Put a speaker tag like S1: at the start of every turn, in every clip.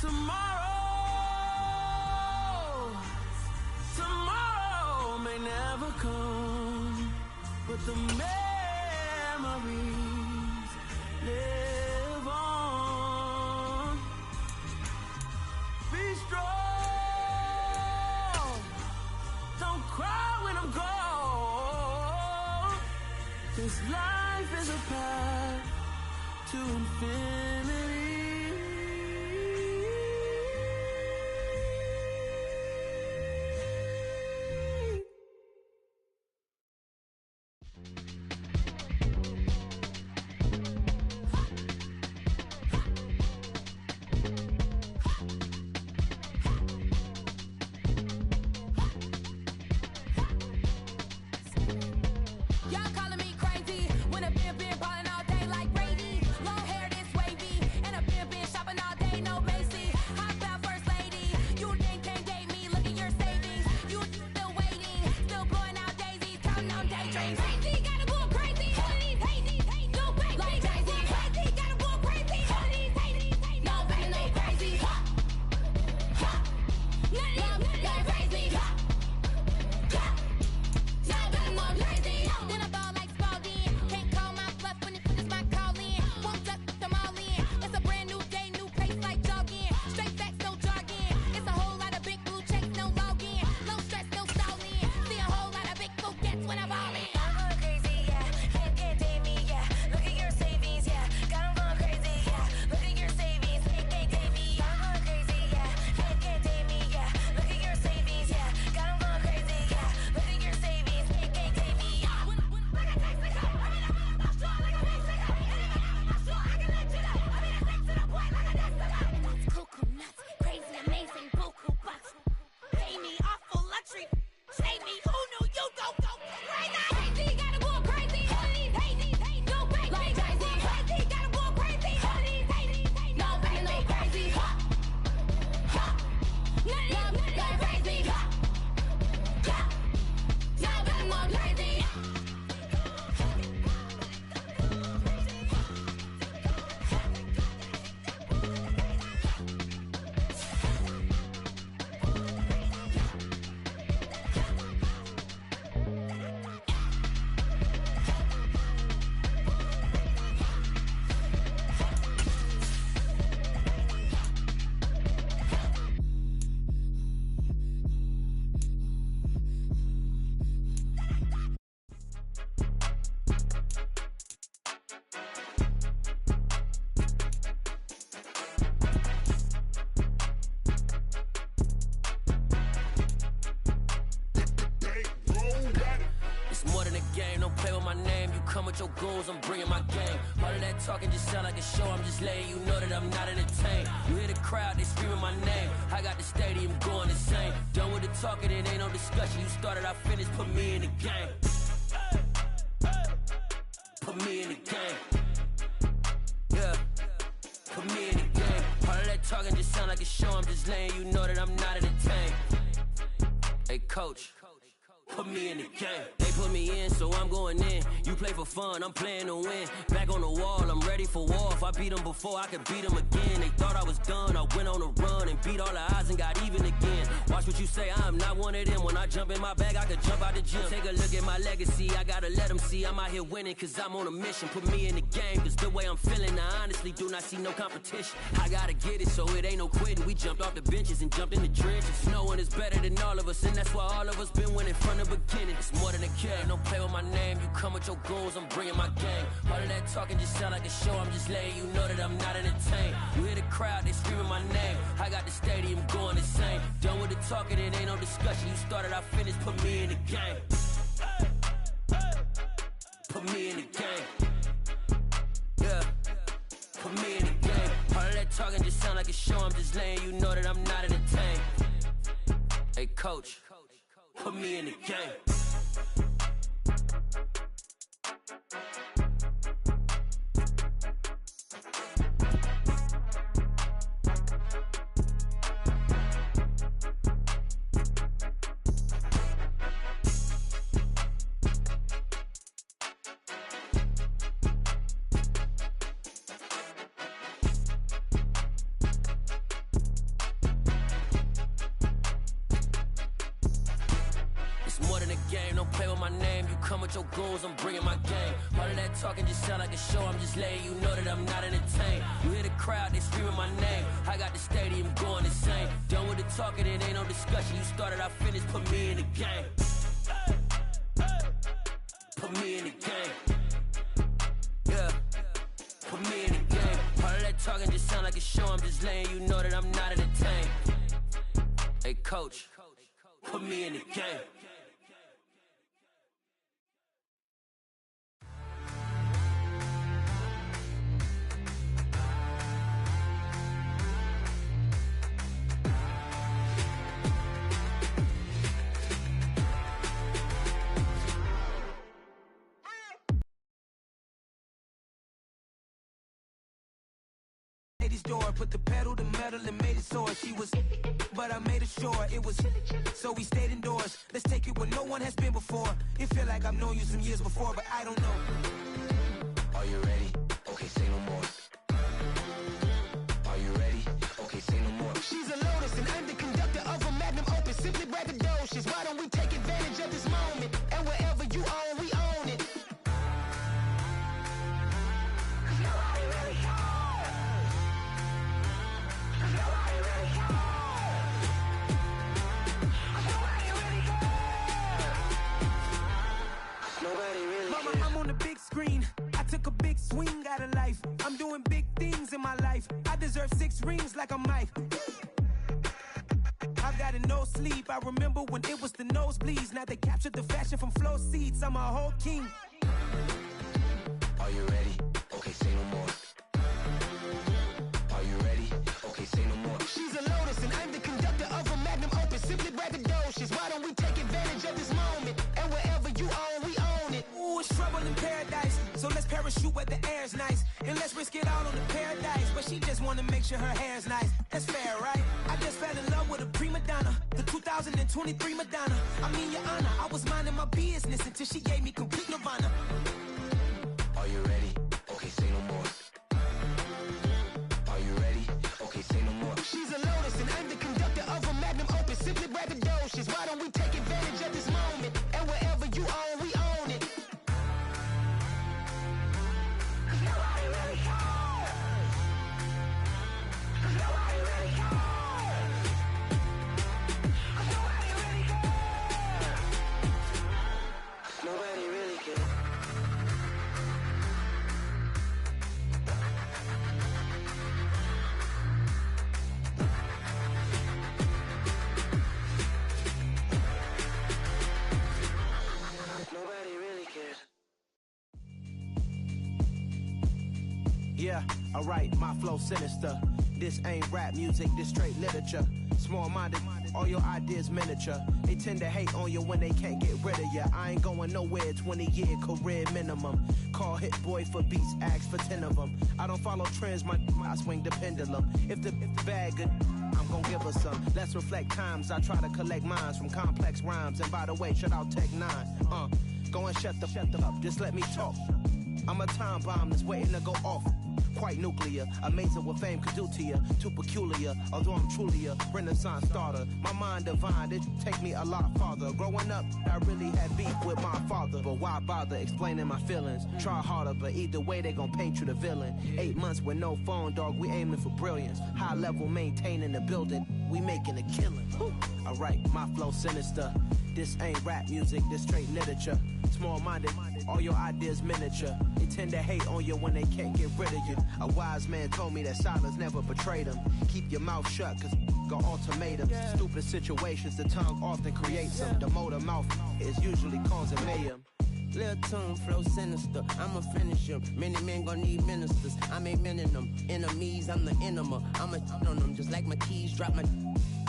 S1: Tomorrow may never come, but the memories live on. Be strong, don't cry when I'm gone. This life is a path to infinity.
S2: Your goons, I'm bringing my game. All of that talking just sound like a show. I'm just letting you know that I'm not entertained. You hear the crowd, they screaming my name. I got the stadium going insane. Done with the talking, it ain't no discussion. You started, I finished, put me in the game. Put me in the game. Yeah, put me in the game. All of that talking just sound like a show. I'm just letting you know that I'm not entertained. Hey, coach, put me in the game. They put me in, so I'm going in. You play for fun, I'm playing to win. Back on the wall, I'm ready for war. If I beat them before, I could beat them again. They thought I was done, I went on a run and beat all the odds and got even again. Watch what you say, I'm not one of them. When I jump in my bag, I could jump out the gym. Take a look at my legacy, I gotta let them see I'm out here winning, cause I'm on a mission. Put me in the game, cause the way I'm feeling, I honestly do not see no competition. I gotta get it, so it ain't no quitting. We jumped off the benches and jumped in the trenches. No one is better than all of us, and that's why all of us been winning from the beginning. It's more than a game, don't play with my name. You come with your goons, I'm bringing my game. All of that talking just sound like a show. I'm just letting you know that I'm not entertained. You hear the crowd, they screaming my name. I got the stadium going insane. Done with the talking, it ain't no discussion. You started, I finished, put me in the game. Put me in the game. Yeah, put me in the game. All of that talking just sound like a show. I'm just letting you know that I'm not entertained. Hey, coach, put me in the game. game. Don't play with my name. You come with your goons, I'm bringing my game. All of that talking just sound like a show. I'm just letting you know that I'm not entertained. You hear the crowd, they screaming my name. I got the stadium going insane. Done with the talking, it ain't no discussion. You started, I finished, put me in the game. Put me in the game. Yeah. Put me in the game. All of that talking just sound like a show. I'm just letting you know that I'm not entertained. Hey, coach, put me in the game.
S1: Door, put the pedal to metal and made it soar. She was, but I made it sure it was. So we stayed indoors. Let's take it where no one has been before. It feel like I've known you some years before, but I don't know.
S3: Are you ready? Okay, say no more. Are you ready? Okay, say no more.
S4: She's a lotus and I'm the conductor of a magnum opus. Simply braggadocious. Why don't we take advantage of this moment? And wherever you own, we own it. Nobody really cares. Nobody really cares. Nobody really cares. Nobody really cares.
S1: Mama, I'm on the big screen. I took a big swing out of life. I'm doing big things in my life. I deserve 6 rings like I'm Mike. I've got no sleep. I remember when it was the nosebleeds. Now they captured the fashion from flow seats. I'm a whole king.
S3: Are you ready? Okay, say no more. Are you ready? Okay, say no more.
S4: She's a lotus and I'm the conductor of a magnum opus. Simply braggadocious. Why don't we take advantage of this moment? And wherever you own, we own it.
S1: Ooh, it's trouble in paradise. So let's parachute where the air's nice. And let's risk it all on the paradise. But she just wanna make sure her hair's nice. That's fair, right? I just fell in love with a prima donna. The 2023 Madonna. I mean, your honor, I was minding my business until she gave me complete nirvana.
S3: Are you ready? Okay, say no more. Are you ready? Okay, say no more.
S4: She's a lotus and I'm the conductor of a magnum opus. Simply braggadocious. Why don't we take advantage of this moment? And wherever you own, we own it. Nobody really cares. Nobody really cares. Nobody really cares. Nobody really cares. Nobody really cares.
S5: Yeah, alright, my flow sinister. This ain't rap music, this straight literature. Small-minded, all your ideas miniature. They tend to hate on you when they can't get rid of you. I ain't going nowhere, 20-year career minimum. Call Hit Boy for beats, ask for 10 of them. I don't follow trends, I swing the pendulum. If the bag good, I'm gon' give her some. Let's reflect times, I try to collect minds from complex rhymes. And by the way, shout out Tech 9. Go and shut the up, just let me talk. I'm a time bomb that's waiting to go off. Quite nuclear, amazing what fame could do to you. Too peculiar, although I'm truly a renaissance starter. My mind divine, it take me a lot farther. Growing up, I really had beef with my father. But why bother explaining my feelings? Try harder, but either way they gon' paint you the villain. 8 months with no phone, dog, we aiming for brilliance. High level maintaining the building, we making a killing. Alright, my flow sinister. This ain't rap music, this straight literature. Small-minded, all your ideas miniature. They tend to hate on you when they can't get rid of you. A wise man told me that silence never betrayed him. Keep your mouth shut, cause got ultimatums. Stupid situations, the tongue often creates them. The motor mouth is usually causing mayhem.
S6: Lil' tune, flow sinister, I'ma finish him. Many men gon' need ministers, I'm aiming them. Enemies, I'm the enema. I'ma on them, just like my keys, drop my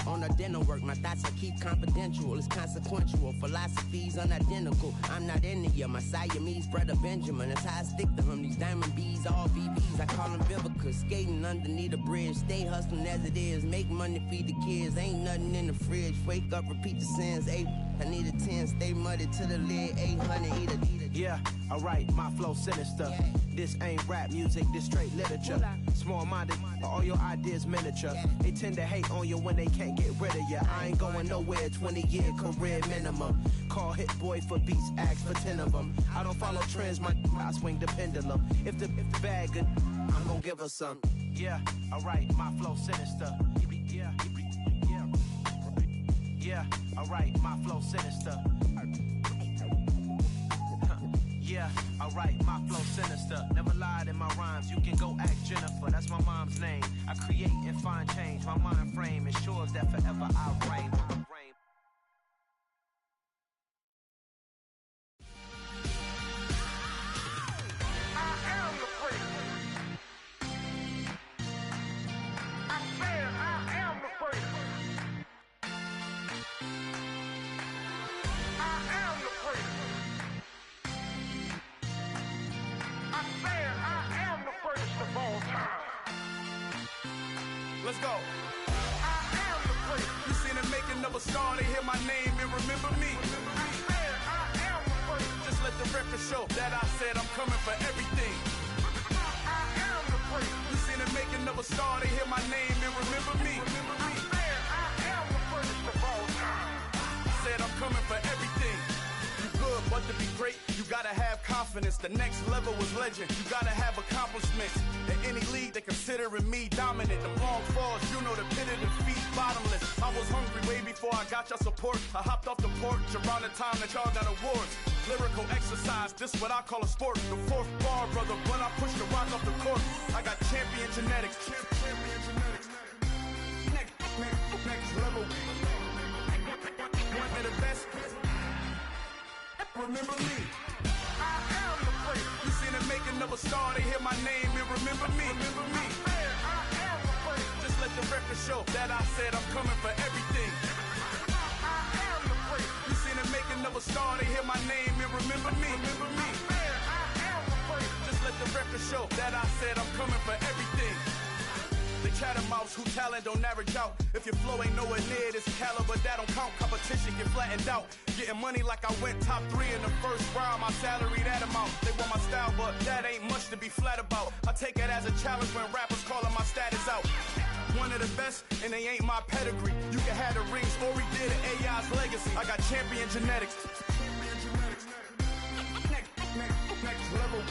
S6: on the dinner work. My thoughts I keep confidential, it's consequential. Philosophies unidentical, I'm not into ya. My Siamese brother Benjamin, that's how I stick to him. These diamond bees, all BBs, I call them Vivica. Skating underneath the bridge, stay hustling as it is. Make money, feed the kids, ain't nothing in the fridge. Wake up, repeat the sins, I need a 10, stay muddy to the lid, 800, eat a.
S5: Yeah, alright, my flow sinister. This ain't rap music, this straight literature. Small-minded, all your ideas miniature. They tend to hate on you when they can't get rid of you. I ain't going nowhere, 20-year career minimum. Call Hit Boy for beats, ask for 10 of them. I don't follow trends, I swing the pendulum. If the bag good, I'm gonna give her some. Yeah, alright, my flow sinister. Yeah, alright, my flow sinister. Yeah, alright, my flow sinister. Never lied in my rhymes, you can go ask Jennifer. That's my mom's name. I create and find change. My mind frame ensures that forever I'll reign.
S7: Let's go. I am the place. You seen the making of a star, they hear my name and remember me. I am the place. Just let the record show that I said I'm coming for everything. I am the place. You seen the making of a star, they hear my name and remember me. I am the first of all time. I said I'm coming for everything. You good, but to be great, you gotta have confidence. The next level was legend. You gotta have accomplishments. In any league, they considering me dominant. The long falls, you know the pit of defeat, bottomless. I was hungry way before I got your support. I hopped off the porch around the time that y'all got awards. Lyrical exercise, this what I call a sport. The fourth bar, brother, when I push the rock off the court. I got champion genetics. Champion genetics. Next level. One of the best. Remember me. I am the place. You seen the making of a star, they hear my name and remember me. Remember me. I am the place. Just let the record show that I said I'm coming for everything. I am the place. You seen the making of a star, they hear my name and remember me. Remember me. I am the place. Just let the record show that I said I'm coming for everything. The chattermouths who talent don't average out. If your flow ain't nowhere near this caliber, that don't count. Competition get flattened out. Getting money like I went top 3 in the first round. My salary that amount. They want my style, but that ain't much to be flat about. I take it as a challenge when rappers calling my status out. One of the best, and they ain't my pedigree. You can have the rings, or we did it, AI's legacy. I got champion genetics. Next level.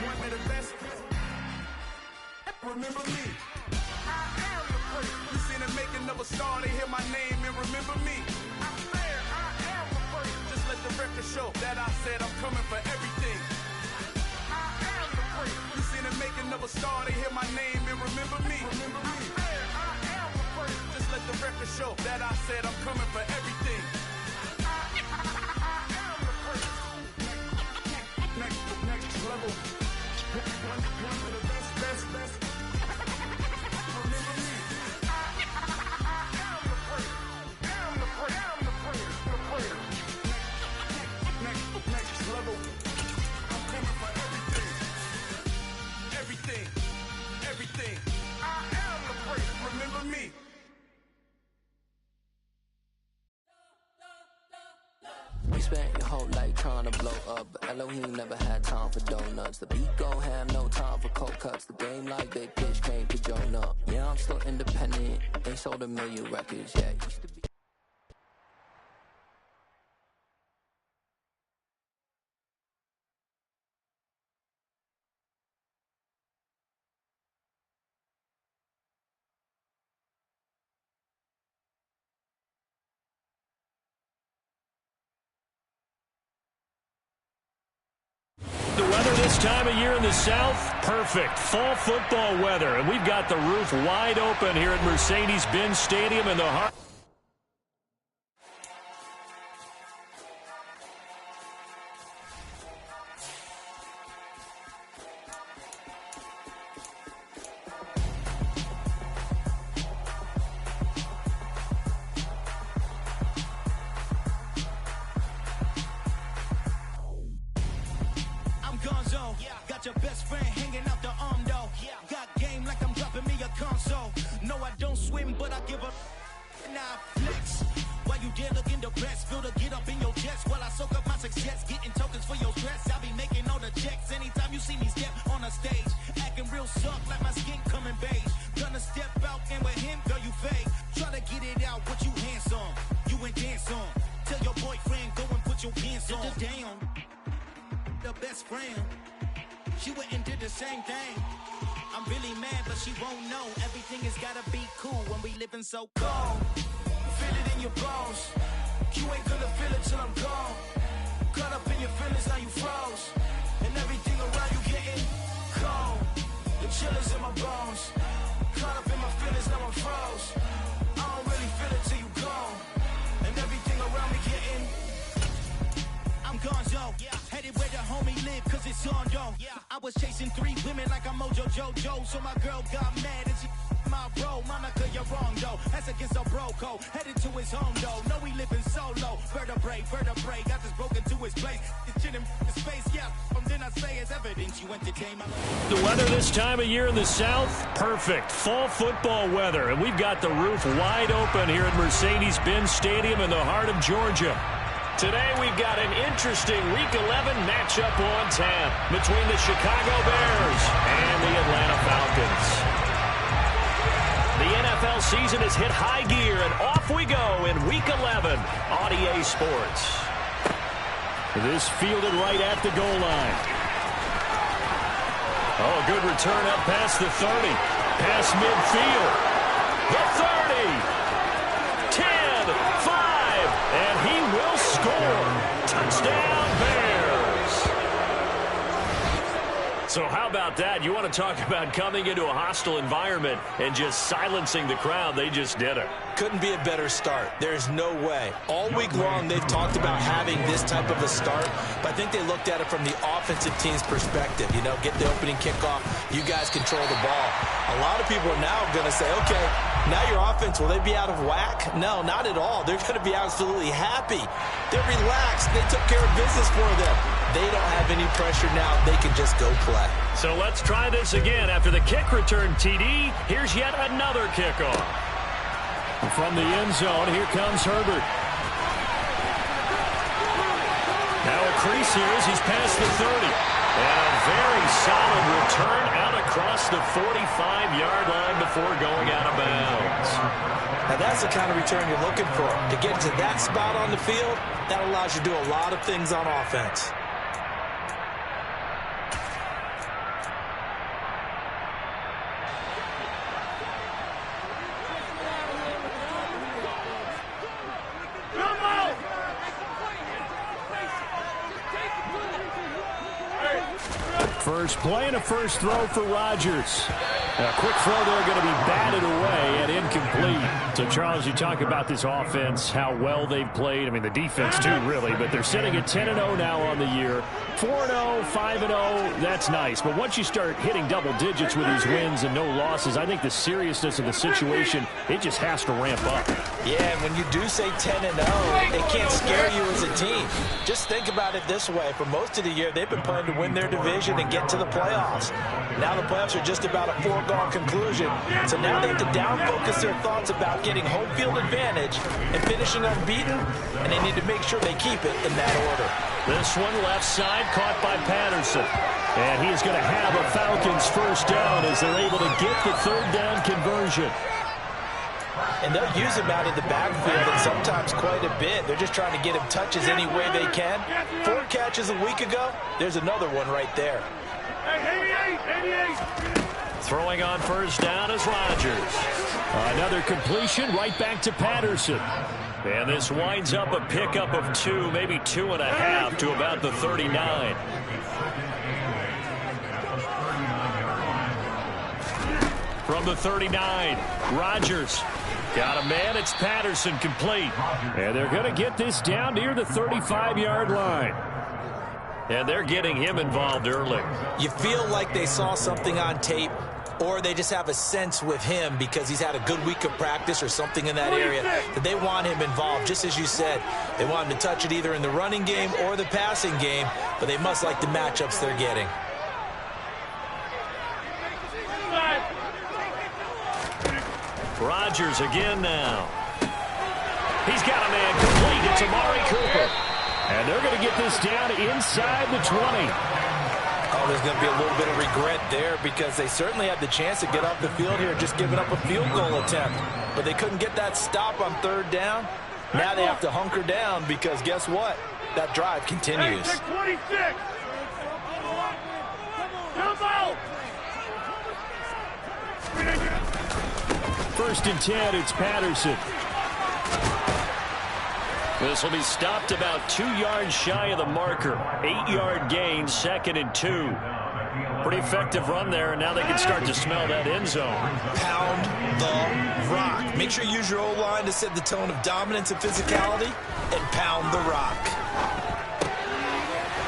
S7: One of the best. Remember me. I am the place. You seen the making of a star, they hear my name and remember me. I am the place. Just let the record show that I said I'm coming for everything. I am the place. You seen the making of a star, they hear my name and remember me. Remember me. I am the place. Just let the record show that I said I'm coming for everything. I am the place. Next level. One of the best. Everything. I am the place. Remember me.
S2: We spent your whole life trying to blow up, but Elohim never had time for donuts. The beat gon' have no time for cold cuts. The game like Big Pitch came to join up. Yeah, I'm still independent. They sold 1 million records. Yeah, used to be.
S8: The weather this time of year in the South, perfect. Fall football weather. And we've got the roof wide open here at Mercedes-Benz Stadium in the heart.
S1: Got your best friend hanging out the arm though. Got game like I'm dropping me a console. No, I don't swim, but I give up. Now flex. While you there looking the best, feel to get up in your chest while I soak up my success, getting tokens for your stress. I be making all the checks and
S9: suck like my skin coming beige. Gonna step out and with him, girl, you fake. Try to get it out, what you handsome. You ain't dance on. Tell your boyfriend, go and put your pants on. Down, the best friend. She went and did the same thing. I'm really mad, but she won't know. Everything has gotta be cool when we living so cold. Feel it in your bones. You ain't gonna feel it till I'm gone. Caught up in your feelings, now you froze. And everything around you getting cold. The chill is in my bones. Caught up in my feelings, now I'm froze. I don't really feel it till you gone. And everything around me getting I'm gonzo, headed where the homie live, cause it's on, yo. I was chasing 3 women like I'm Mojo Jojo, so my girl got mad and she my bro. Monica, you're wrong, though. That's against a bro code. Headed to his home, though. No, he living solo. Vertebrae, got this broken to his place. It's chin in his face, yeah. From then I say it's evidence you entertain my life.
S8: The weather this time of year in the South, perfect. Fall football weather, and we've got the roof wide open here at Mercedes-Benz Stadium in the heart of Georgia. Today we've got an interesting Week 11 matchup on tap between the Chicago Bears and the Atlanta Falcons. The NFL season has hit high gear, and off we go in Week 11 on EA Sports. This fielded right at the goal line. Oh, good return up past the 30. Past midfield. The 30. 10, 5, and he will score. Touchdown, Bears. So how about that? You want to talk about coming into a hostile environment and just silencing the crowd. They just did it.
S10: Couldn't be a better start. There's no way. All week long, they've talked about having this type of a start, but I think they looked at it from the offensive team's perspective. You know, get the opening kickoff. You guys control the ball. A lot of people are now going to say, okay, now your offense, will they be out of whack? No, not at all. They're going to be absolutely happy. They're relaxed. They took care of business for them. They don't have any pressure now. They can just go play.
S8: So let's try this again. After the kick return, TD, here's yet another kickoff. From the end zone, here comes Herbert. Now a crease here as he's past the 30. And a very solid return out across the 45-yard line before going out of bounds.
S10: Now that's the kind of return you're looking for. To get to that spot on the field, that allows you to do a lot of things on offense.
S8: First play and a first throw for Rodgers. A quick throw there going to be batted away and incomplete. So, Charles, you talk about this offense, how well they've played. I mean, the defense, too, really. But they're sitting at 10-0 now on the year. 4-0, 5-0, that's nice. But once you start hitting double digits with these wins and no losses, I think the seriousness of the situation, it just has to ramp up.
S10: Yeah, and when you do say 10-0, it can't scare you as a team. Just think about it this way. For most of the year, they've been playing to win their division and get to the playoffs. Now the playoffs are just about a foregone conclusion. So now they have to down-focus their thoughts about getting home field advantage and finishing unbeaten, and they need to make sure they keep it in that order.
S8: This one left side caught by Patterson. And he's going to have a Falcons first down as they're able to get the third down conversion.
S10: And they'll use him out of the backfield and sometimes quite a bit. They're just trying to get him touches any way they can. 4 catches a week ago. There's another one right there.
S8: Throwing on first down is Rodgers. Another completion right back to Patterson. And this winds up a pickup of 2, maybe 2.5 to about the 39. From the 39, Rodgers. Got a man, it's Patterson, complete. And they're going to get this down near the 35-yard line. And they're getting him involved early.
S10: You feel like they saw something on tape, or they just have a sense with him because he's had a good week of practice or something in that area that they want him involved. Just as you said, they want him to touch it either in the running game or the passing game, but they must like the matchups they're getting.
S8: Rodgers again now. He's got a man complete. It's Amari Cooper. And they're going to get this down inside the 20.
S10: Well, there's going to be a little bit of regret there because they certainly had the chance to get off the field here, just giving up a field goal attempt. But they couldn't get that stop on third down. Now they have to hunker down because guess what? That drive continues.
S7: 26.
S8: First and 10, it's Patterson. This will be stopped about 2 yards shy of the marker. 8-yard gain, 2nd and 2. Pretty effective run there, and now they can start to smell that end zone.
S10: Pound the rock. Make sure you use your O-line to set the tone of dominance and physicality, and pound the rock.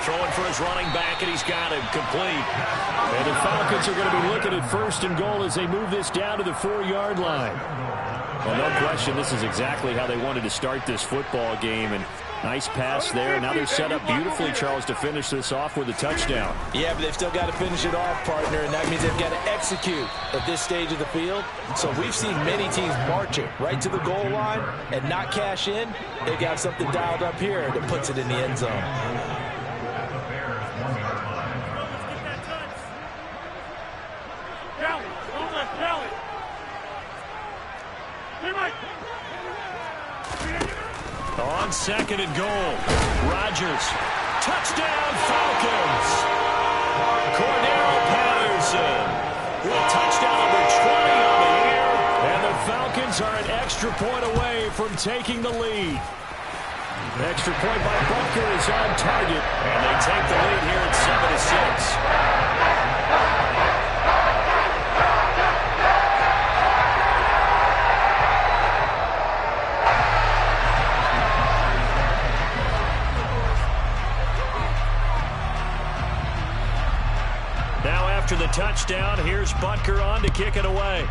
S8: Throwing for his running back, and he's got him complete. And the Falcons are going to be looking at 1st and goal as they move this down to the 4-yard line. Well, no question, this is exactly how they wanted to start this football game. And nice pass there. Now they're set up beautifully, Charles, to finish this off with a touchdown.
S10: Yeah, but they've still got to finish it off, partner, and that means they've got to execute at this stage of the field. So we've seen many teams march it right to the goal line and not cash in. They got something dialed up here that puts it in the end zone.
S8: On 2nd and goal, Rodgers. Touchdown, Falcons! Cordero Patterson with touchdown number 20 on the year. And the Falcons are an extra point away from taking the lead. Extra point by Butker is on target. And they take the lead here at 7-6. After the touchdown, here's Butker on to kick it away.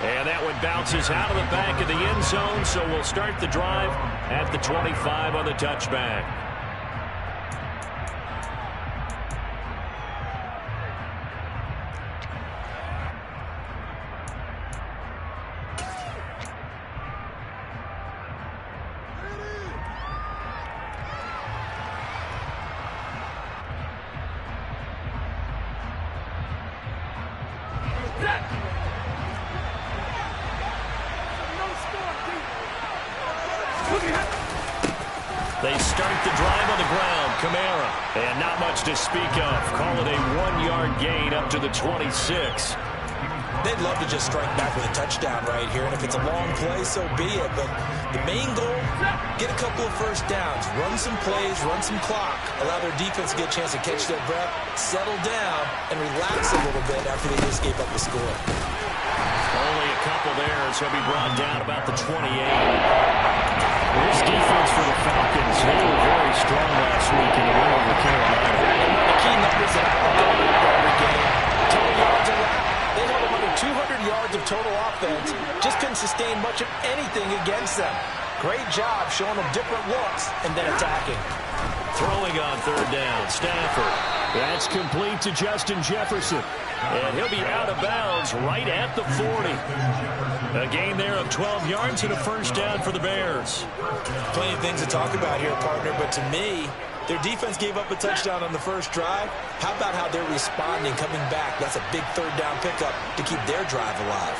S8: And that one bounces out of the back of the end zone, so we'll start the drive at the 25 on the touchback. They start the drive on the ground. Kamara. And not much to speak of. Call it a 1-yard gain up to the 26.
S10: They'd love to just strike back with a touchdown right here. And if it's a long play, so be it. But the main goal, get a couple of first downs. Run some plays, run some clock. Allow their defense to get a chance to catch their breath, settle down, and relax a little bit after they just gave up the score.
S8: Only a couple there as he'll be brought down about the 28. This defense for the Falcons, they were very strong last week in the win over Carolina.
S10: And one of the key numbers that I look at every game, total yards allowed. They held them under 200 yards of total offense. Just couldn't sustain much of anything against them. Great job showing them different looks and then attacking.
S8: Throwing on 3rd down, Stafford. That's complete to Justin Jefferson. And he'll be out of bounds right at the 40. A gain there of 12 yards and a first down for the Bears.
S10: Plenty of things to talk about here, partner, but to me, their defense gave up a touchdown on the first drive. How about how they're responding, coming back? That's a big 3rd down pickup to keep their drive alive.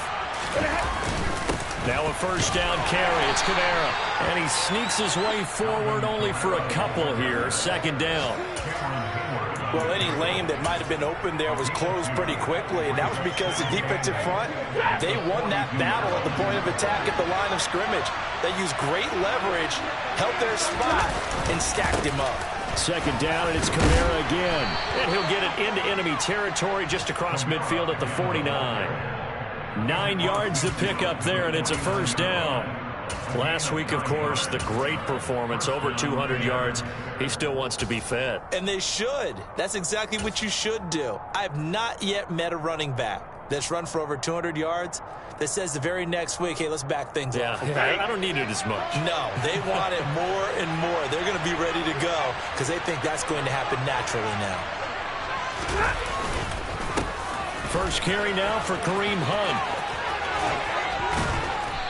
S8: Now a first down carry. It's Kamara. And he sneaks his way forward only for a couple here. 2nd down.
S10: Well, any lane that might have been open there was closed pretty quickly, and that was because the defensive front, they won that battle at the point of attack at the line of scrimmage. They used great leverage, held their spot, and stacked him up.
S8: 2nd down, and it's Kamara again. And he'll get it into enemy territory just across midfield at the 49. 9 yards to pick up there, and it's a first down. Last week, of course, the great performance, over 200 yards. He still wants to be fed.
S10: And they should. That's exactly what you should do. I have not yet met a running back that's run for over 200 yards that says the very next week, hey, let's back things up.
S8: Okay? I don't need it as much.
S10: No, they want it more and more. They're going to be ready to go because they think that's going to happen naturally now.
S8: First carry now for Kareem Hunt.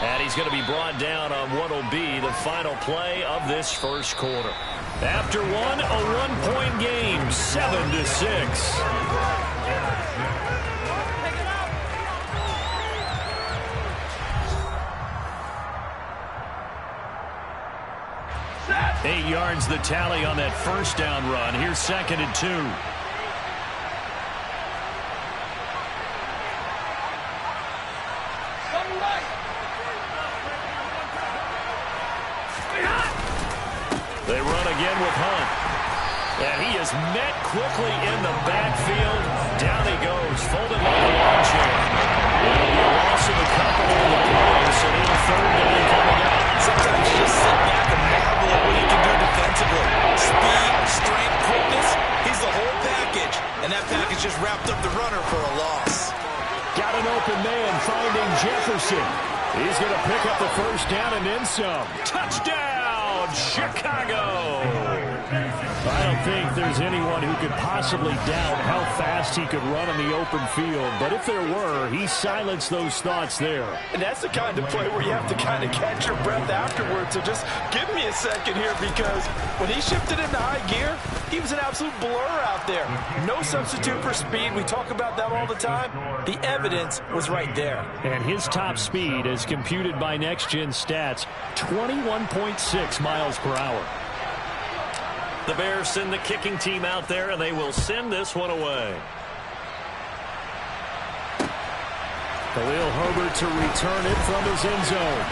S8: And he's going to be brought down on what will be the final play of this first quarter. After one, a one-point game, 7-6. 8 yards the tally on that first down run. Here's 2nd and 2. They run again with Hunt. And he is met quickly in the backfield. Down he goes, folded like a lawn chair. It'll be a loss of a couple of the players, and he'll 3rd down coming up.
S10: Sometimes you just sit back and marvel at what he can do defensively. Speed, strength, quickness, he's the whole package. And that package just wrapped up the runner for a loss.
S8: Got an open man finding Jefferson. He's going to pick up the first down and then some. Touchdown, Chicago! I don't think there's anyone who could possibly doubt how fast he could run in the open field. But if there were, he silenced those thoughts there.
S10: And that's the kind of play where you have to kind of catch your breath afterwards. So just give me a second here, because when he shifted into high gear, he was an absolute blur out there. No substitute for speed. We talk about that all the time. The evidence was right there.
S8: And his top speed, as computed by Next Gen Stats, 21.6 miles per hour. The Bears send the kicking team out there, and they will send this one away. Khalil Herbert to return it from his end zone.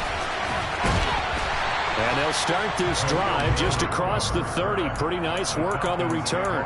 S8: And they'll start this drive just across the 30. Pretty nice work on the return.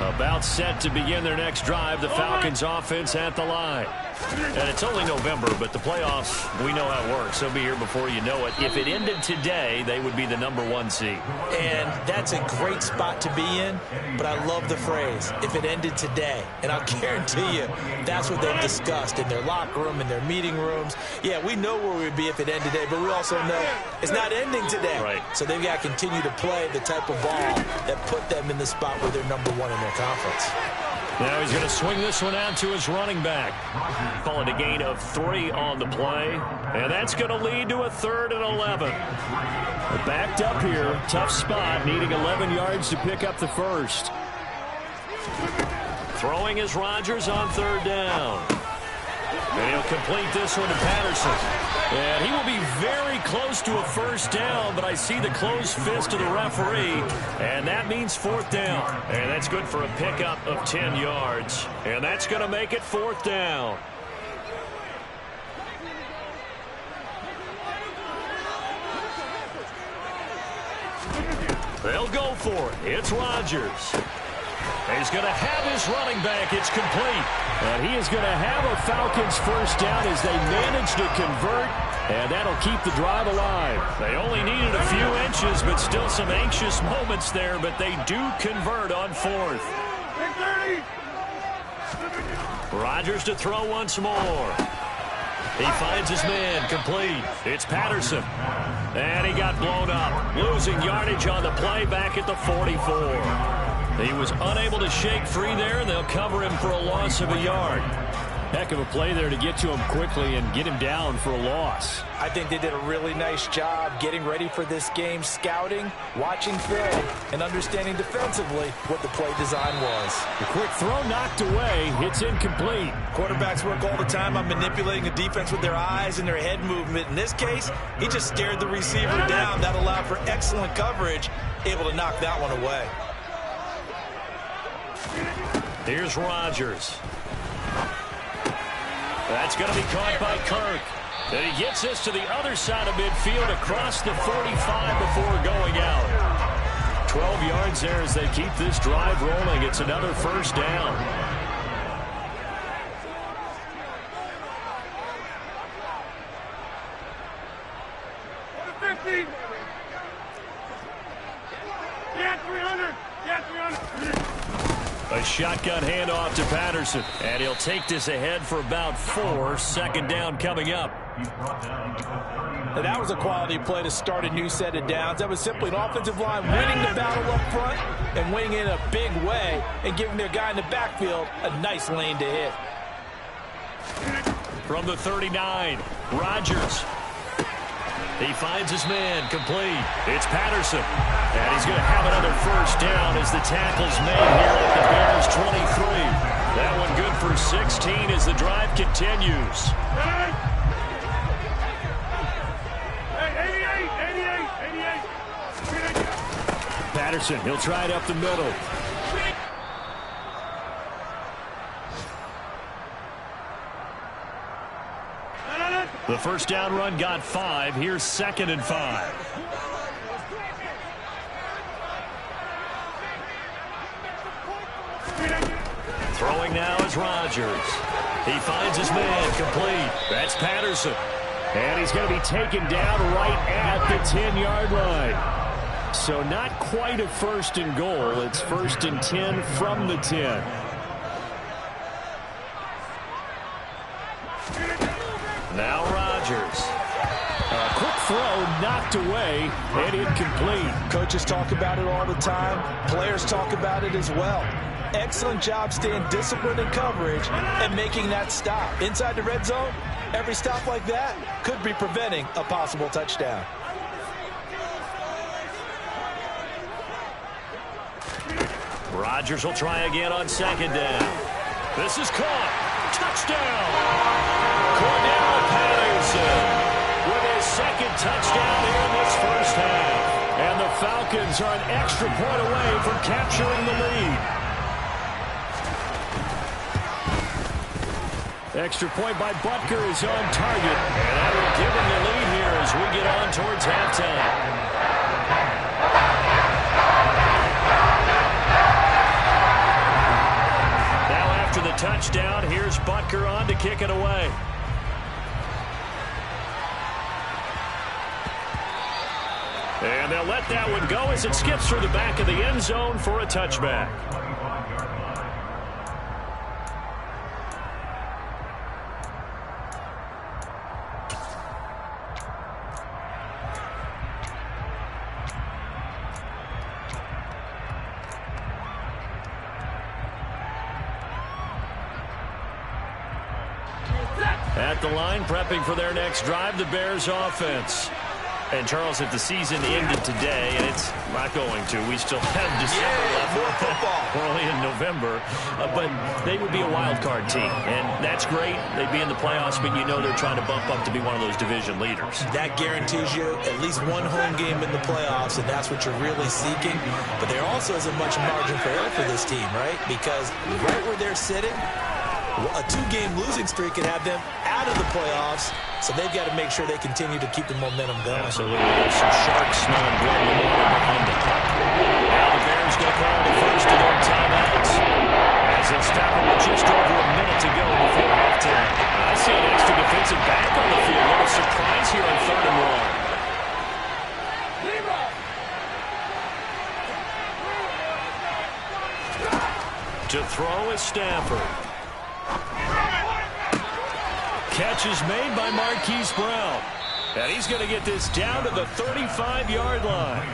S8: About set to begin their next drive. The Falcons offense at the line. And it's only November, but the playoffs, we know how it works. They'll be here before you know it. If it ended today, they would be the #1 seed.
S10: And that's a great spot to be in, but I love the phrase, if it ended today. And I'll guarantee you, that's what they've discussed in their locker room, in their meeting rooms. Yeah, we know where we'd be if it ended today, but we also know it's not ending today.
S8: Right.
S10: So they've got to continue to play the type of ball that put them in the spot where they're #1 in their conference.
S8: Now he's going to swing this one out to his running back. Call it a gain of 3 on the play. And that's going to lead to a 3rd and 11. They're backed up here. Tough spot, needing 11 yards to pick up the first. Throwing is Rodgers on 3rd down. And he'll complete this one to Patterson. And he will be very close to a first down, but I see the closed fist of the referee, and that means 4th down. And that's good for a pickup of 10 yards. And that's going to make it 4th down. They'll go for it. It's Rodgers. He's going to have his running back. It's complete. And he is going to have a Falcons first down as they manage to convert. And that'll keep the drive alive. They only needed a few inches, but still some anxious moments there. But they do convert on 4th. Rodgers to throw once more. He finds his man, complete. It's Patterson. And he got blown up. Losing yardage on the play back at the 44. He was unable to shake free there, and they'll cover him for a loss of a yard. Heck of a play there to get to him quickly and get him down for a loss.
S10: I think they did a really nice job getting ready for this game, scouting, watching film, and understanding defensively what the play design was.
S8: The quick throw knocked away. It's incomplete.
S10: Quarterbacks work all the time on manipulating the defense with their eyes and their head movement. In this case, he just stared the receiver down. That allowed for excellent coverage, able to knock that one away.
S8: Here's Rodgers. That's going to be caught by Kirk. And he gets this to the other side of midfield across the 45 before going out. 12 yards there as they keep this drive rolling. It's another first down. A shotgun handoff to Patterson. And he'll take this ahead for about 4. 2nd down coming up.
S10: And that was a quality play to start a new set of downs. That was simply an offensive line winning the battle up front and winning in a big way and giving their guy in the backfield a nice lane to hit.
S8: From the 39, Rodgers. He finds his man, complete. It's Patterson. And he's going to have another first down as the tackle's made here at the Bears 23. That one good for 16 as the drive continues. Patterson, he'll try it up the middle. The first down run got 5. Here's 2nd and 5. Throwing now is Rodgers. He finds his man, complete. That's Patterson. And he's going to be taken down right at the 10-yard line. So not quite a 1st and goal. It's 1st and 10 from the 10. Now Rodgers. A quick throw knocked away and incomplete.
S10: Coaches talk about it all the time. Players talk about it as well. Excellent job staying disciplined in coverage and making that stop. Inside the red zone, every stop like that could be preventing a possible touchdown.
S8: Rodgers will try again on 2nd down. This is caught. Touchdown! Cordell Patterson with his 2nd touchdown here in this first half. And the Falcons are an extra point away from capturing the lead. Extra point by Butker is on target. And that will give him the lead here as we get on towards halftime. After the touchdown, here's Butker on to kick it away. And they'll let that one go as it skips through the back of the end zone for a touchback. At the line, prepping for their next drive, the Bears offense. And, Charles, if the season ended today, and it's not going to, we still have December left.
S10: More football.
S8: We're only in November. But they would be a wild card team. And that's great. They'd be in the playoffs, but you know they're trying to bump up to be one of those division leaders.
S10: That guarantees you at least one home game in the playoffs, and that's what you're really seeking. But there also isn't much margin for error for this team, right? Because right where they're sitting, a 2-game losing streak could have them out of the playoffs, so they've got to make sure they continue to keep the momentum going.
S8: Absolutely. There's some sharks smelling blood in the water behind them. Now the Bears going to call the first of their timeouts as they stop it with just over a minute to go before halftime. I see an extra defensive back on the field. What a surprise here on 3rd and 1. To throw is Stafford. Catch is made by Marquise Brown. And he's going to get this down to the 35-yard line.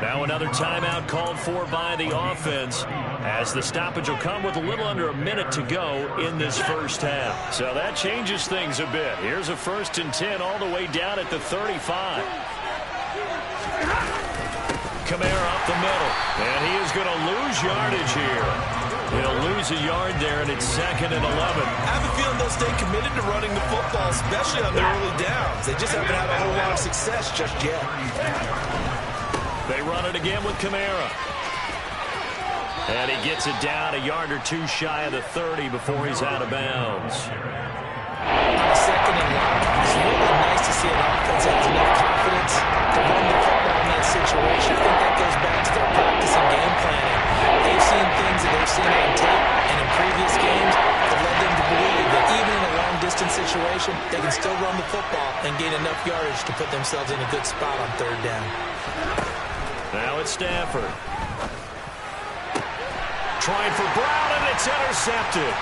S8: Now another timeout called for by the offense as the stoppage will come with a little under a minute to go in this first half. So that changes things a bit. Here's a 1st and 10 all the way down at the 35. Kamara up the middle. And he is going to lose yardage here. He'll lose a yard there, and it's 2nd and 11.
S10: I have a feeling they'll stay committed to running the football, especially on the early downs. They just haven't had a whole lot of success just yet.
S8: They run it again with Kamara. And he gets it down a yard or two shy of the 30 before he's out of bounds.
S10: On the 2nd and 1, it's really nice to see an offense that has enough confidence to run the football in that situation. I think that goes back to their practice and game planning. They've seen things that they've seen on tape and in previous games that led them to believe that even in a long-distance situation, they can still run the football and gain enough yardage to put themselves in a good spot on 3rd down.
S8: Now it's Stafford. Trying for Brown, and it's intercepted.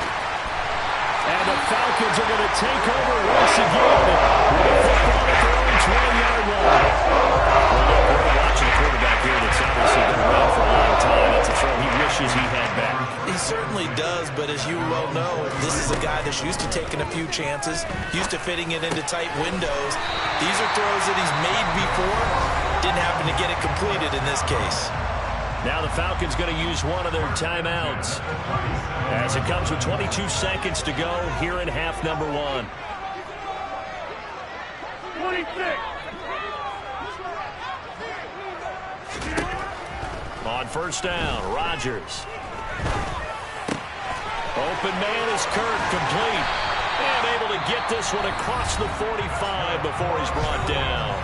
S8: And the Falcons are going to take over once again with the football at their own 1-yard line. Well, look, we're watching a quarterback here that's obviously been around for a long time. That's a throw he wishes he had back.
S10: He certainly does, but as you well know, this is a guy that's used to taking a few chances, used to fitting it into tight windows. These are throws that he's made before. Didn't happen to get it completed in this case.
S8: Now the Falcons going to use one of their timeouts as it comes with 22 seconds to go here in half number 1.
S11: 26.
S8: On first down, Rodgers. Open man is Kirk, complete. And able to get this one across the 45 before he's brought down.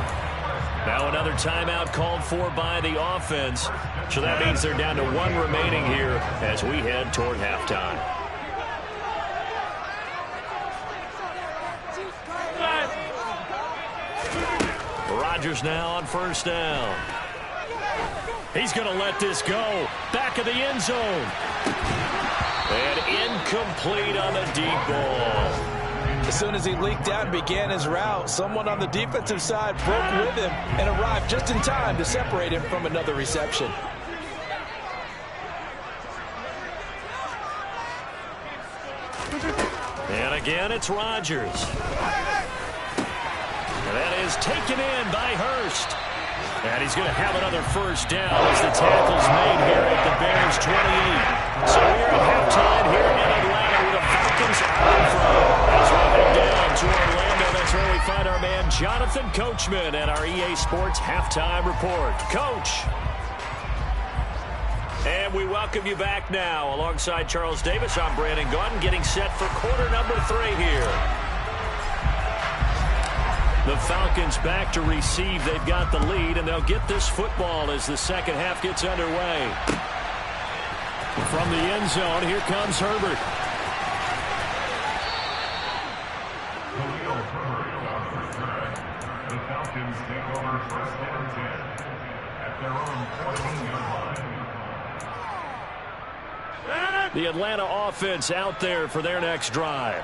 S8: Now another timeout called for by the offense. So that means they're down to 1 remaining here as we head toward halftime. Rodgers now on first down. He's going to let this go. Back of the end zone. And incomplete on the deep ball.
S10: As soon as he leaked out and began his route, someone on the defensive side broke with him and arrived just in time to separate him from another reception.
S8: And again, it's Rodgers. And that is taken in by Hurst. And he's going to have another first down as the tackle's made here at the Bears 28. So we're at halftime here in Atlanta with the Falcons out in front. As we head down to Orlando, that's where we find our man Jonathan Coachman at our EA Sports Halftime Report. Coach. And we welcome you back now. Alongside Charles Davis, I'm Brandon Gaudin, getting set for quarter number 3 here. The Falcons back to receive. They've got the lead, and they'll get this football as the second half gets underway. From the end zone, here comes Herbert.
S11: The Falcons take over first and 10 at their own 14-yard line.
S8: The Atlanta offense out there for their next drive.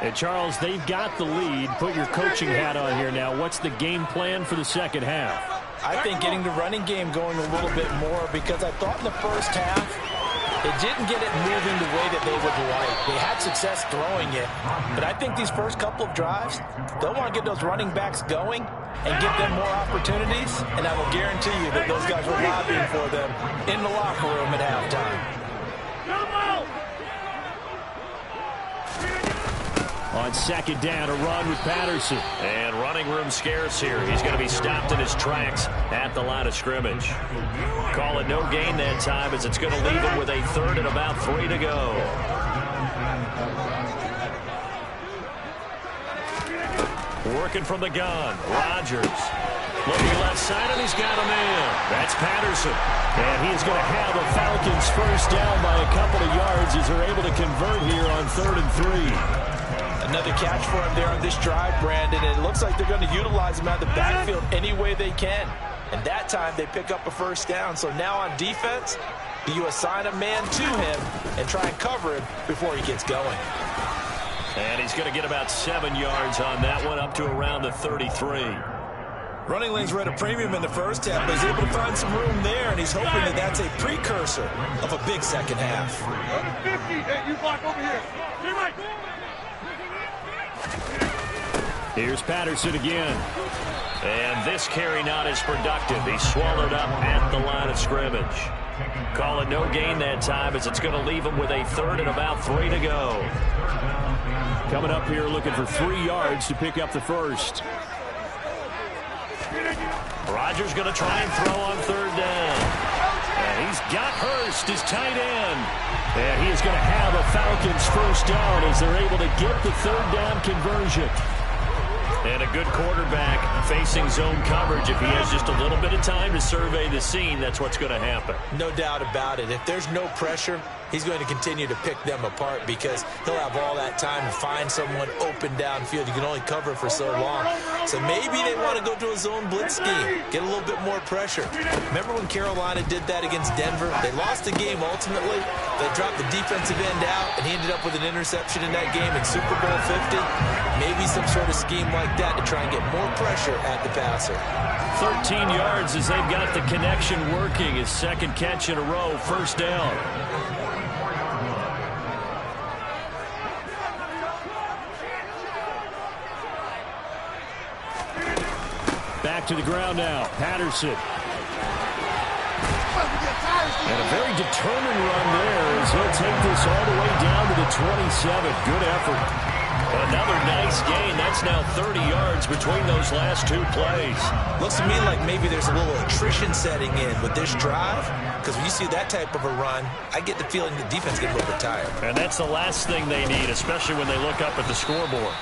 S8: And, Charles, they've got the lead. Put your coaching hat on here now. What's the game plan for the second half?
S10: I think getting the running game going a little bit more, because I thought in the first half it didn't get it moving the way that they would like. They had success throwing it, but I think these first couple of drives, they'll want to get those running backs going and give them more opportunities, and I will guarantee you that those guys were lobbying for them in the locker room at halftime.
S8: On second down, a run with Patterson. And running room scarce here. He's going to be stopped in his tracks at the line of scrimmage. Call it no gain that time, as it's going to leave him with a third and about 3 to go. Working from the gun, Rodgers. Looking left side, and he's got a man. That's Patterson. And he's going to have the Falcons first down by a couple of yards as they're able to convert here on 3rd and 3.
S10: Another catch for him there on this drive, Brandon. And it looks like they're going to utilize him out of the backfield any way they can. And that time they pick up a first down. So now on defense, do you assign a man to him and try and cover him before he gets going?
S8: And he's going to get about 7 yards on that one, up to around the 33.
S10: Running lanes were at a premium in the first half, but he's able to find some room there, and he's hoping that that's a precursor of a big second half.
S11: 50. Hey, you block over here.
S8: Here's Patterson again. And this carry not as productive. He's swallowed up at the line of scrimmage. Call it no gain that time, as it's going to leave him with a third and about 3 to go. Coming up here looking for 3 yards to pick up the first. Rodgers going to try and throw on 3rd down. And he's got Hurst, his tight end. And he is going to have a Falcons first down as they're able to get the 3rd down conversion. And a good quarterback facing zone coverage. If he has just a little bit of time to survey the scene, that's what's going to happen.
S10: No doubt about it. If there's no pressure, he's going to continue to pick them apart because he'll have all that time to find someone open downfield. You can only cover for so long. So maybe they want to go to a zone blitz scheme, get a little bit more pressure. Remember when Carolina did that against Denver? They lost the game ultimately. They dropped the defensive end out, and he ended up with an interception in that game in Super Bowl 50. Maybe some sort of scheme like that to try and get more pressure at the passer.
S8: 13 yards as they've got the connection working. His second catch in a row, first down. Back to the ground now. Patterson. And a very determined run there as he'll take this all the way down to the 27. Good effort. Another nice gain. That's now 30 yards between those last two plays.
S10: Looks to me like maybe there's a little attrition setting in with this drive, because when you see that type of a run, I get the feeling the defense gets a little bit tired.
S8: And that's the last thing they need, especially when they look up at the scoreboard.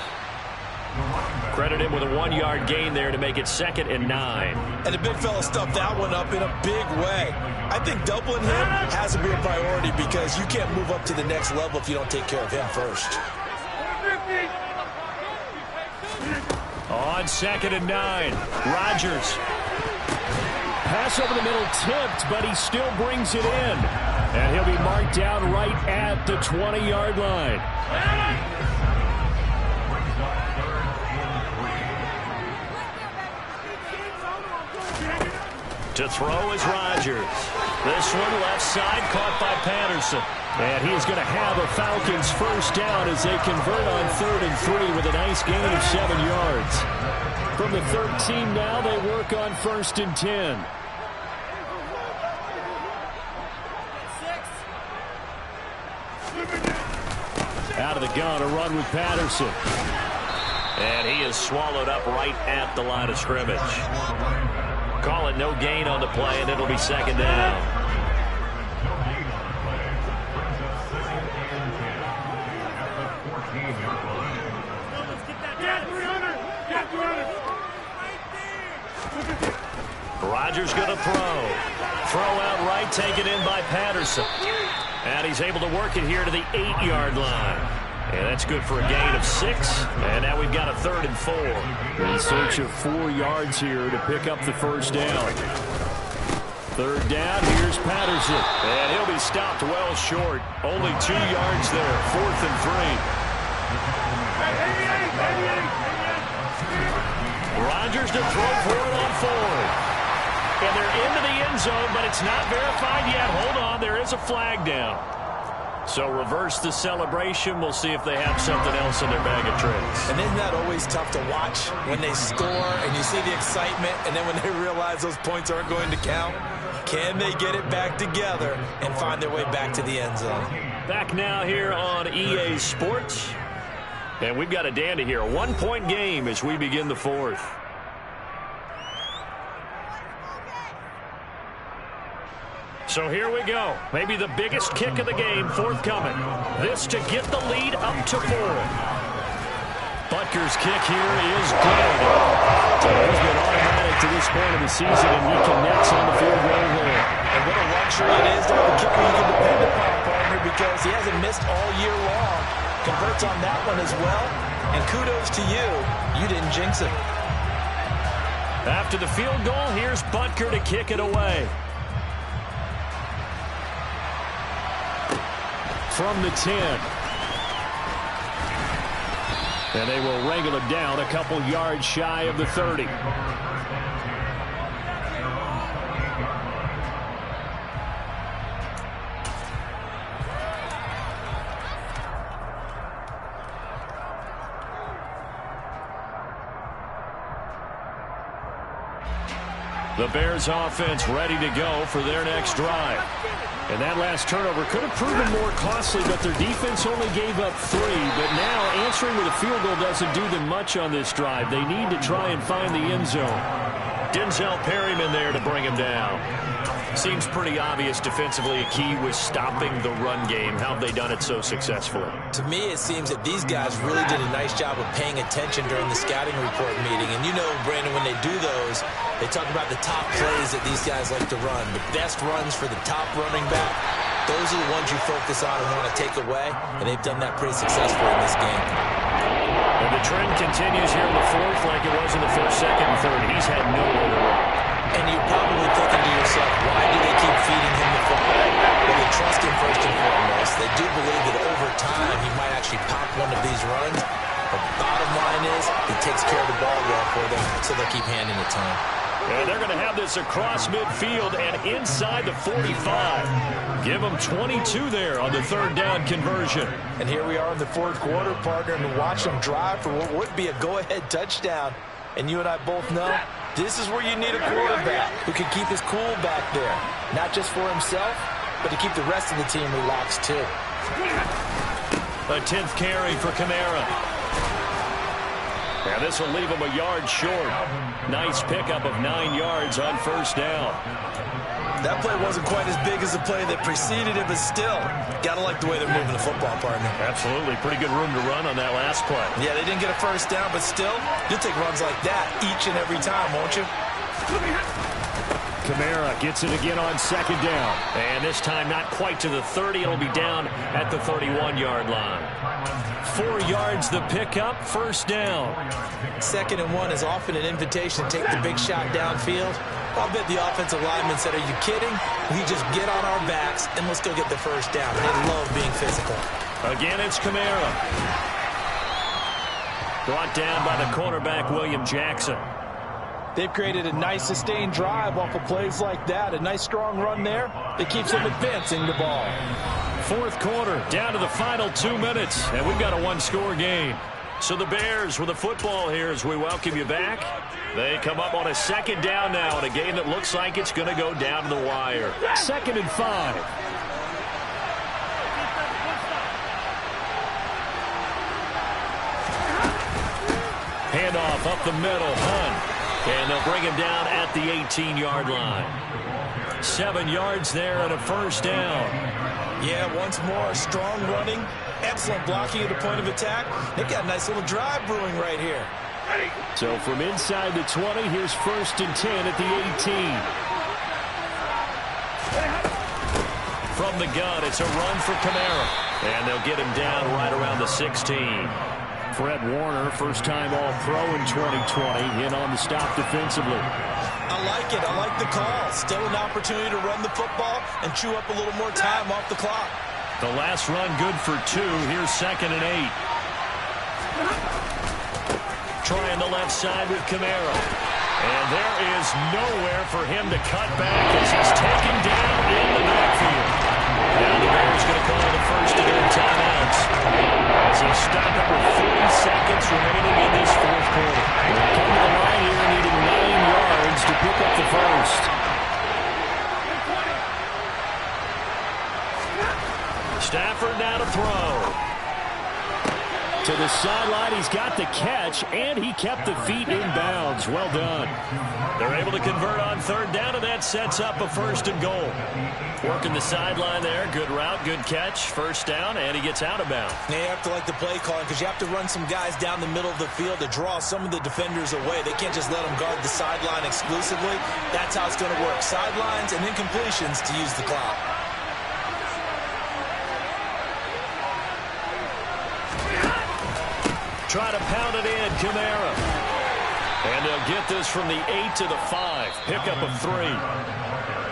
S8: Credit him with a 1-yard gain there to make it 2nd and 9.
S10: And the big fella stuffed that one up in a big way. I think doubling him has to be a priority because you can't move up to the next level if you don't take care of him first.
S8: On 2nd and 9, Rodgers. Pass over the middle tipped, but he still brings it in. And he'll be marked down right at the 20-yard line. To throw is Rodgers. This one left side caught by Patterson. And he is going to have a Falcons first down as they convert on 3rd and 3 with a nice gain of 7 yards. From the 13 now, they work on 1st and 10. Out of the gun, a run with Patterson. And he is swallowed up right at the line of scrimmage. Call it no gain on the play, and it'll be 2nd down. Rodgers going to throw. Throw out right, taken in by Patterson. And he's able to work it here to the 8-yard line. And that's good for a gain of 6. And now we've got a 3rd and 4. In search of 4 yards here to pick up the first down. 3rd down, here's Patterson. And he'll be stopped well short. Only 2 yards there, 4th and 3. Rodgers to throw for it on 4th. And they're into the end zone, but it's not verified yet. Hold on, there is a flag down. So reverse the celebration. We'll see if they have something else in their bag of tricks.
S10: And isn't that always tough to watch when they score and you see the excitement, and then when they realize those points aren't going to count? Can they get it back together and find their way back to the end zone?
S8: Back now here on EA Sports. And we've got a dandy here. A 1-point game as we begin the 4th. So here we go. Maybe the biggest kick of the game forthcoming. This to get the lead up to 4. Butker's kick here is good. He's been automatic to this point of the season, and he connects on the field goal there.
S10: And what a luxury it is to have a kicker you can depend upon, partner, because he hasn't missed all year long. Converts on that one as well. And kudos to you. You didn't jinx him.
S8: After the field goal, here's Butker to kick it away. From the 10. And they will wrangle it down a couple yards shy of the 30. The Bears offense ready to go for their next drive. And that last turnover could have proven more costly, but their defense only gave up 3. But now answering with a field goal doesn't do them much on this drive. They need to try and find the end zone. Denzel Perryman there to bring him down. Seems pretty obvious defensively a key was stopping the run game. How have they done it so successfully?
S10: To me, it seems that these guys really did a nice job of paying attention during the scouting report meeting. And you know, Brandon, when they do those, they talk about the top plays that these guys like to run. The best runs for the top running back. Those are the ones you focus on and want to take away, and they've done that pretty successfully in this game.
S8: And the trend continues here in the fourth like it was in the first, second, and third. He's had nowhere to run.
S10: And you're probably thinking to yourself, why do they keep feeding him the football? Well, they trust him first and foremost. They do believe that over time he might actually pop one of these runs. But the bottom line is he takes care of the ball well for them, so they'll keep handing it to him.
S8: And they're going to have this across midfield and inside the 45. Give them 22 there on the third down conversion.
S10: And here we are in the fourth quarter, partner, and watch them drive for what would be a go-ahead touchdown. And you and I both know this is where you need a quarterback who can keep his cool back there. Not just for himself, but to keep the rest of the team relaxed too.
S8: A 10th carry for Kamara. And this will leave him a yard short. Nice pickup of 9 yards on first down.
S10: That play wasn't quite as big as the play that preceded it, but still, got to like the way they're moving the football, partner.
S8: Absolutely. Pretty good room to run on that last play.
S10: Yeah, they didn't get a first down, but still, you'll take runs like that each and every time, won't you?
S8: Kamara gets it again on second down. And this time not quite to the 30. It'll be down at the 31-yard line. 4 yards the pickup, first down.
S10: 2nd and 1 is often an invitation to take the big shot downfield. I'll bet the offensive lineman said, are you kidding? We just get on our backs and let's go get the first down. They love being physical.
S8: Again, it's Kamara. Brought down by the cornerback, William Jackson.
S10: They've created a nice sustained drive off of plays like that. A nice strong run there that keeps them advancing the ball.
S8: Fourth quarter, down to the final 2 minutes, and we've got a one-score game. So the Bears with the football here as we welcome you back. They come up on a second down now in a game that looks like it's going to go down to the wire. 2nd and 5. Handoff up the middle, Hunt. And they'll bring him down at the 18-yard line. 7 yards there and a first down.
S10: Yeah, once more, strong running, excellent blocking at the point of attack. They've got a nice little drive brewing right here.
S8: So from inside the 20, here's 1st and 10 at the 18. From the gun, it's a run for Kamara. And they'll get him down right around the 16. Fred Warner, first-time All-Pro in 2020, in on the stop defensively.
S10: I like it. I like the call. Still an opportunity to run the football and chew up a little more time off the clock.
S8: The last run good for 2. Here's 2nd and 8. Trying the left side with Kamara. And there is nowhere for him to cut back as he's taken down in the backfield. Now the Bears going to call the first of their timeouts. As they stop it with 40 seconds remaining in this fourth quarter. They'll come to the line here needing 9 yards to pick up the first. Stafford now to throw. To the sideline, he's got the catch, and he kept the feet in bounds. Well done. They're able to convert on third down, and that sets up a 1st and goal. Working the sideline there. Good route, good catch. First down, and he gets out of bounds.
S10: Now you have to like the play calling because you have to run some guys down the middle of the field to draw some of the defenders away. They can't just let them guard the sideline exclusively. That's how it's going to work. Sidelines and incompletions to use the clock.
S8: Try to pound it in, Kamara. And they'll get this from the 8 to the 5. Pickup of 3.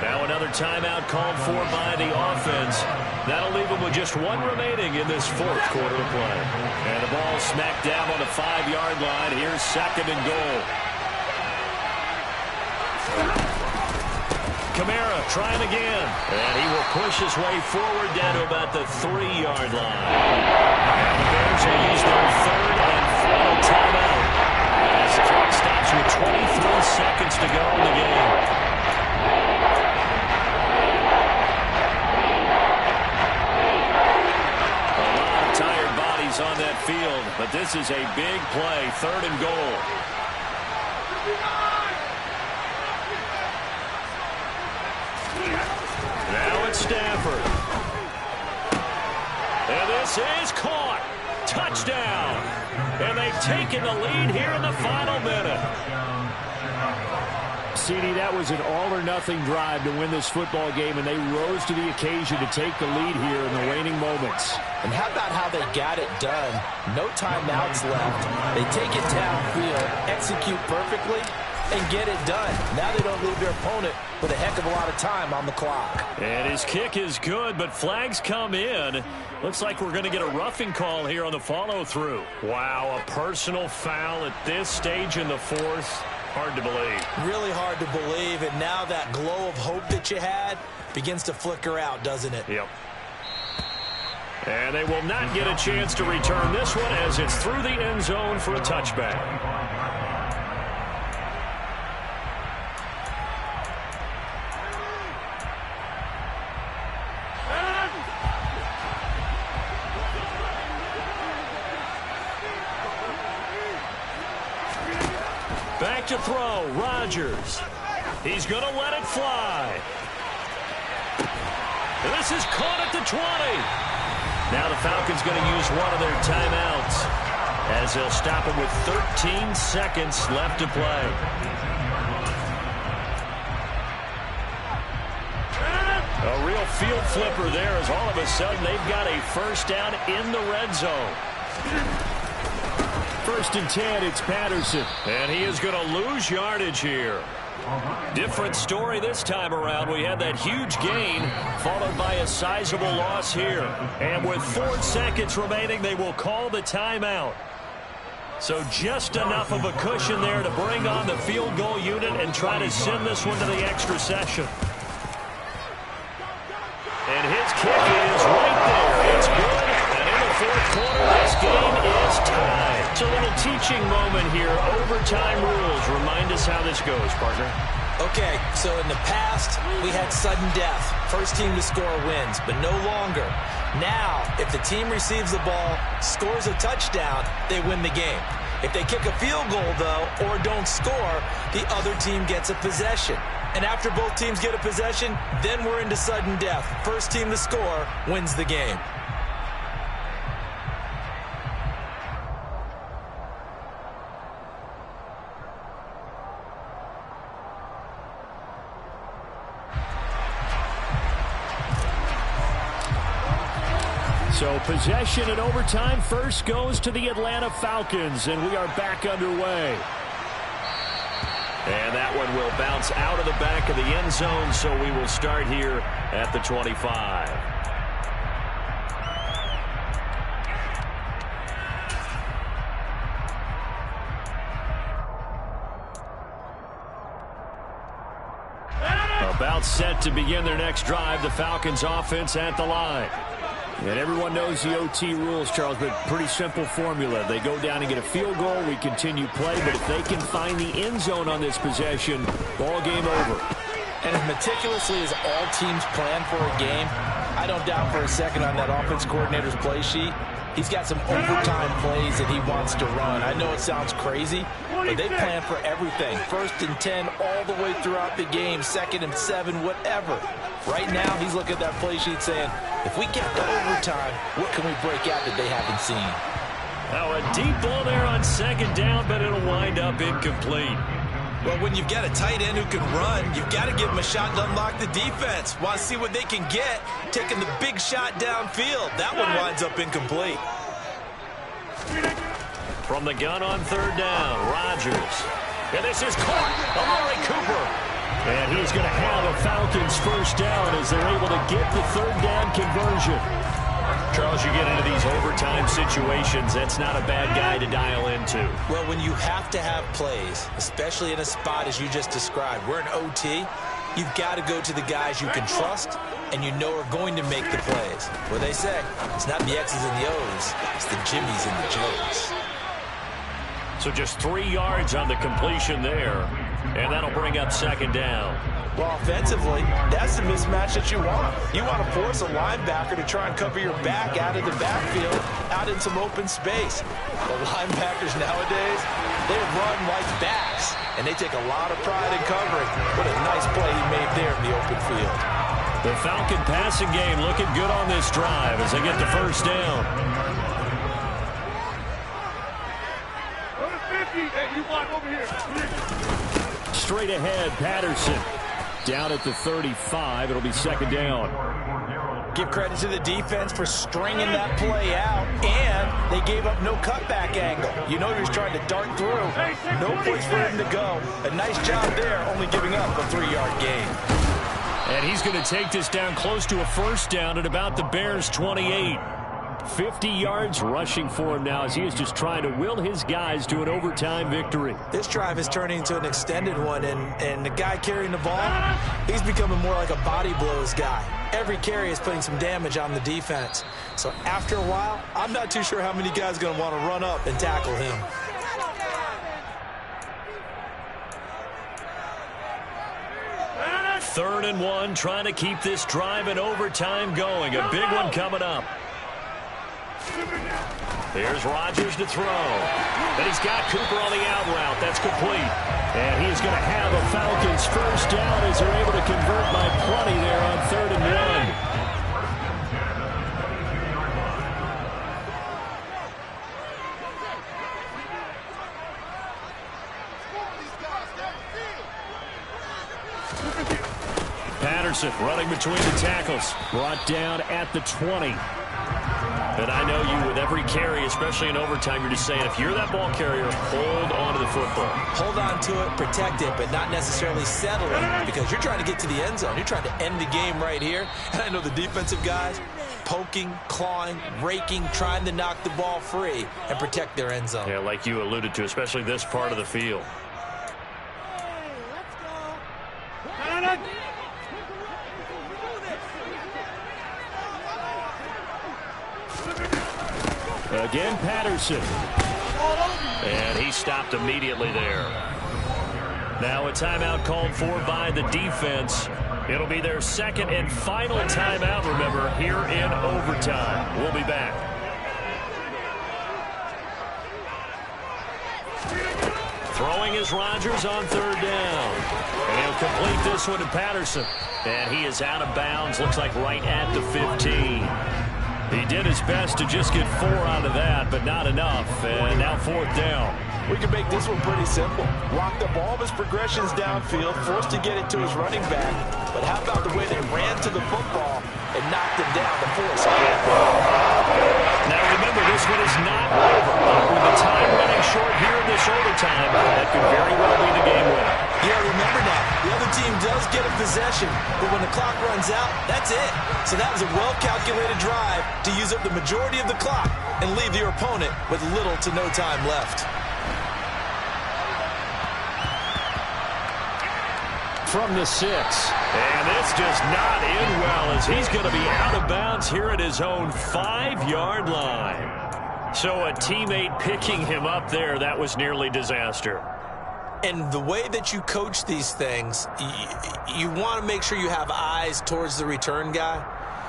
S8: Now another timeout called for by the offense. That'll leave them with just 1 remaining in this fourth quarter of play. And the ball smacked down on the 5-yard line. Here's 2nd and goal. Kamara trying again. And he will push his way forward down to about the 3-yard line. And the Bears will use their 3rd and final timeout as the clock stops with 23 seconds to go in the game. A lot of tired bodies on that field, but this is a big play, 3rd and goal. Now it's Stafford. And this is caught. Touchdown. And they've taken the lead here in the final minute. CD, that was an all-or-nothing drive to win this football game, and they rose to the occasion to take the lead here in the waning moments.
S10: And how about how they got it done? No timeouts left. They take it downfield, execute perfectly, and get it done. Now they don't leave their opponent with a heck of a lot of time on the clock.
S8: And his kick is good, but flags come in. Looks like we're going to get a roughing call here on the follow-through. Wow, a personal foul at this stage in the fourth. Hard to believe.
S10: Really hard to believe, and now that glow of hope that you had begins to flicker out, doesn't it?
S8: Yep. And they will not get a chance to return this one as it's through the end zone for a touchback. Back to throw, Rodgers. He's going to let it fly. And this is caught at the 20. Now the Falcons going to use one of their timeouts as they'll stop it with 13 seconds left to play. A real field flipper there as all of a sudden they've got a first down in the red zone. First and 10, it's Patterson. And he is going to lose yardage here. Different story this time around. We had that huge gain followed by a sizable loss here. And with 4 seconds remaining, they will call the timeout. So just enough of a cushion there to bring on the field goal unit and try to send this one to the extra session. And his kick is right there. It's good. And in the fourth quarter, this game is tied. It's a little teaching moment here. Overtime rules. Remind us how this goes, partner.
S10: Okay, so in the past, we had sudden death. First team to score wins, but no longer. Now, if the team receives the ball, scores a touchdown, they win the game. If they kick a field goal, though, or don't score, the other team gets a possession. And after both teams get a possession, then we're into sudden death. First team to score wins the game.
S8: So possession in overtime first goes to the Atlanta Falcons, and we are back underway. And that one will bounce out of the back of the end zone, so we will start here at the 25. About set to begin their next drive, the Falcons offense at the line. And everyone knows the OT rules, Charles, but pretty simple formula. They go down and get a field goal, we continue play, but if they can find the end zone on this possession, ball game over.
S10: And as meticulously as all teams plan for a game, I don't doubt for a second on that offense coordinator's play sheet, he's got some overtime plays that he wants to run. I know it sounds crazy, but they plan for everything. 1st and 10 all the way throughout the game, 2nd and 7, whatever. Right now, he's looking at that play sheet saying, if we get to overtime, what can we break out that they haven't seen?
S8: Now a deep ball there on 2nd down, but it'll wind up incomplete.
S10: Well, when you've got a tight end who can run, you've got to give him a shot to unlock the defense. Want to see what they can get, taking the big shot downfield. That one winds up incomplete.
S8: From the gun on 3rd down, Rodgers. And this is caught. Amari Cooper. And he's going to have a Falcons first down as they're able to get the 3rd down conversion. Charles, you get into these overtime situations, that's not a bad guy to dial into.
S10: Well, when you have to have plays, especially in a spot as you just described, we're in OT, you've got to go to the guys you can trust and you know are going to make the plays. What they say, it's not the X's and the O's, it's the Jimmies and the Joes.
S8: So just 3 yards on the completion there, and that'll bring up 2nd down.
S10: Well, offensively, that's the mismatch that you want. You want to force a linebacker to try and cover your back out of the backfield, out in some open space. The linebackers nowadays, they run like backs, and they take a lot of pride in covering. What a nice play he made there in the open field.
S8: The Falcon passing game looking good on this drive as they get the first down. straight ahead. Patterson down at the 35. It'll be second down.
S10: Give credit to the defense for stringing that play out, and they gave up no cutback angle. You know he was trying to dart through. No place for him to go. A nice job there, only giving up a 3-yard gain.
S8: And he's going to take this down close to a first down at about the Bears' 28. 50 yards rushing for him now as he is just trying to will his guys to an overtime victory.
S10: This drive is turning into an extended one, and the guy carrying the ball, he's becoming more like a body blows guy. Every carry is putting some damage on the defense. So after a while, I'm not too sure how many guys are going to want to run up and tackle him.
S8: Third and 1, trying to keep this drive in overtime going. A big one coming up. Here's Rodgers to throw. Then he's got Cooper on the out route. That's complete. And he's going to have a Falcons first down as they're able to convert by plenty there on 3rd and 1. Patterson running between the tackles. Brought down at the 20. And I know you, with every carry, especially in overtime, you're just saying, if you're that ball carrier, hold on to the football.
S10: Hold on to it, protect it, but not necessarily settle it, because you're trying to get to the end zone. You're trying to end the game right here. And I know the defensive guys poking, clawing, raking, trying to knock the ball free and protect their end zone.
S8: Yeah, like you alluded to, especially this part of the field. Again, Patterson. And he stopped immediately there. Now a timeout called for by the defense. It'll be their second and final timeout, remember, here in overtime. We'll be back. Throwing is Rodgers on 3rd down. And he'll complete this one to Patterson. And he is out of bounds, looks like right at the 15. He did his best to just get 4 out of that, but not enough. And now 4th down.
S10: We can make this one pretty simple. Locked up all of his progressions downfield, forced to get it to his running back. But how about the way they ran to the football and knocked him down to force a handball?
S8: Now remember, this one is not over. With the time running short here in this overtime, that could very well be the game winner.
S10: Yeah, remember now, the other team does get a possession, but when the clock runs out, that's it. So that was a well-calculated drive to use up the majority of the clock and leave your opponent with little to no time left.
S8: From the 6. And this does not end well as he's going to be out of bounds here at his own 5-yard line. So a teammate picking him up there, that was nearly disaster.
S10: And the way that you coach these things, you want to make sure you have eyes towards the return guy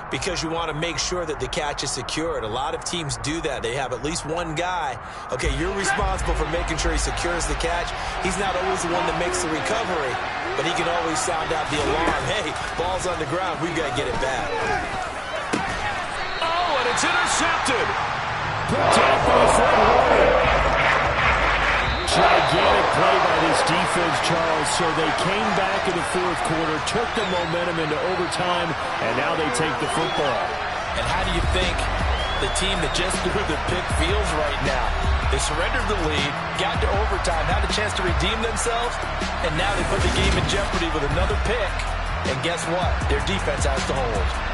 S10: because you want to make sure that the catch is secured. A lot of teams do that. They have at least one guy. Okay, you're responsible for making sure he secures the catch. He's not always the one that makes the recovery, but he can always sound out the alarm. Hey, ball's on the ground. We've got to get it back.
S8: Oh, and it's intercepted. Picked up by Fred Warner. Gigantic play by this defense, Charles. So they came back in the 4th quarter, took the momentum into overtime, and now they take the football.
S10: And how do you think the team that just threw the pick feels right now? They surrendered the lead, got to overtime, had a chance to redeem themselves, and now they put the game in jeopardy with another pick. And guess what? Their defense has to hold.